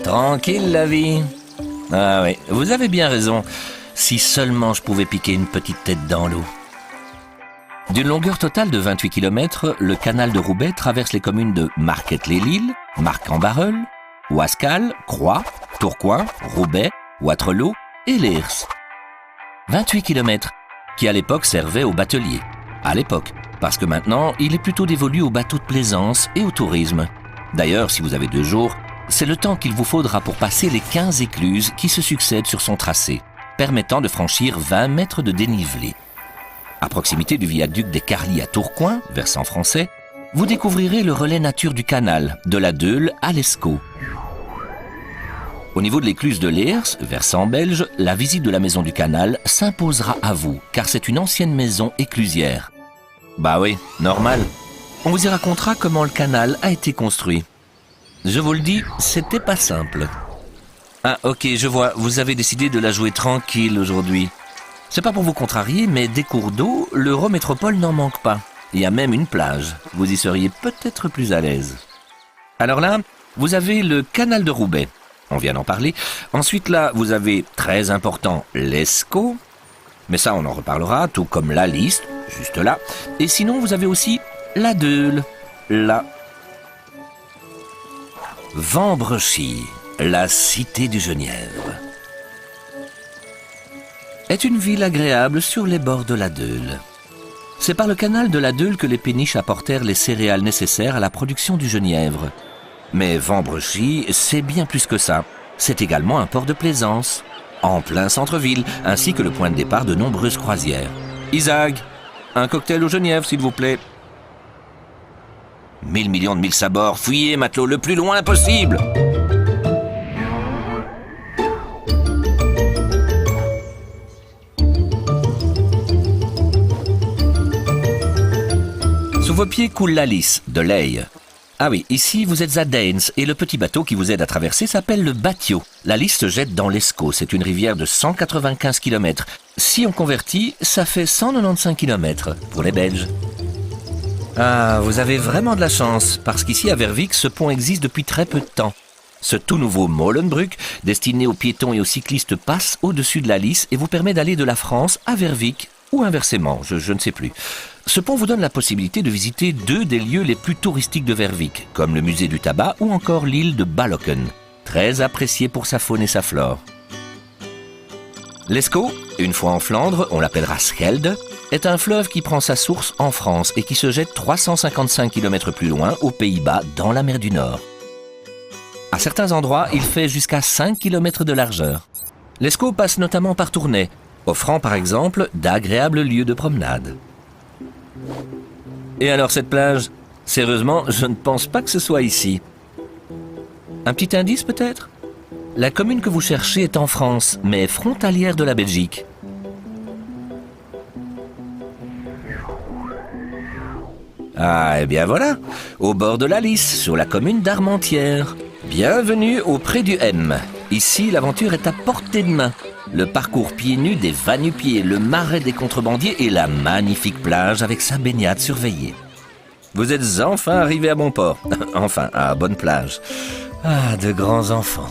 Tranquille la vie. Ah oui, vous avez bien raison. Si seulement je pouvais piquer une petite tête dans l'eau. D'une longueur totale de 28 km, le canal de Roubaix traverse les communes de Marquette-les-Lilles, Marc-en-Barœul, Ouascal, Croix, Tourcoing, Roubaix, Wattrelos et Leers. 28 km qui à l'époque servaient aux bateliers. À l'époque, parce que maintenant, il est plutôt dévolu aux bateaux de plaisance et au tourisme. D'ailleurs, si vous avez 2 jours, c'est le temps qu'il vous faudra pour passer les 15 écluses qui se succèdent sur son tracé, permettant de franchir 20 mètres de dénivelé. À proximité du viaduc des Carlis à Tourcoing, versant français, vous découvrirez le relais nature du canal, de la Deûle à l'Escaut. Au niveau de l'écluse de Leers, versant belge, la visite de la maison du canal s'imposera à vous, car c'est une ancienne maison éclusière. Bah oui, normal. On vous y racontera comment le canal a été construit. Je vous le dis, c'était pas simple. Ah ok, je vois, vous avez décidé de la jouer tranquille aujourd'hui. C'est pas pour vous contrarier, mais des cours d'eau, l'Eurométropole n'en manque pas. Il y a même une plage. Vous y seriez peut-être plus à l'aise. Alors là, vous avez le canal de Roubaix. On vient d'en parler. Ensuite là, vous avez, très important, l'Escaut. Mais ça, on en reparlera, tout comme la Lys, juste là. Et sinon, vous avez aussi la Deûle, là. Vambrechy, la cité du genièvre, est une ville agréable sur les bords de la Deûle. C'est par le canal de la Deûle que les péniches apportèrent les céréales nécessaires à la production du genièvre. Mais Vambrechy, c'est bien plus que ça. C'est également un port de plaisance, en plein centre-ville, ainsi que le point de départ de nombreuses croisières. Isaac, un cocktail au genièvre, s'il vous plaît. 1000 millions de 1000 sabords, fuyez, matelot, le plus loin possible! Sous vos pieds coule la Lys, de l'Eille. Ah oui, ici vous êtes à Deins et le petit bateau qui vous aide à traverser s'appelle le Batio. La Lys se jette dans l'Escaut, c'est une rivière de 195 km. Si on convertit, ça fait 195 km pour les Belges. Ah, vous avez vraiment de la chance, parce qu'ici à Verviers, ce pont existe depuis très peu de temps. Ce tout nouveau Molenbrug, destiné aux piétons et aux cyclistes, passe au-dessus de la Lys et vous permet d'aller de la France à Verviers, ou inversement, je ne sais plus. Ce pont vous donne la possibilité de visiter 2 des lieux les plus touristiques de Verviers, comme le musée du tabac ou encore l'île de Balocken, très appréciée pour sa faune et sa flore. L'Escaut, une fois en Flandre, on l'appellera Schelde, est un fleuve qui prend sa source en France et qui se jette 355 km plus loin, aux Pays-Bas, dans la mer du Nord. À certains endroits, il fait jusqu'à 5 km de largeur. L'Escaut passe notamment par Tournai, offrant par exemple d'agréables lieux de promenade. Et alors cette plage? Sérieusement, je ne pense pas que ce soit ici. Un petit indice peut-être? La commune que vous cherchez est en France, mais frontalière de la Belgique. Ah, et bien voilà, au bord de la Lys, sur la commune d'Armentières. Bienvenue auprès du M. Ici, l'aventure est à portée de main. Le parcours pieds nus des va-nu-pieds, le marais des contrebandiers et la magnifique plage avec sa baignade surveillée. Vous êtes enfin arrivé à bon port. Enfin, à bonne plage. Ah, de grands enfants.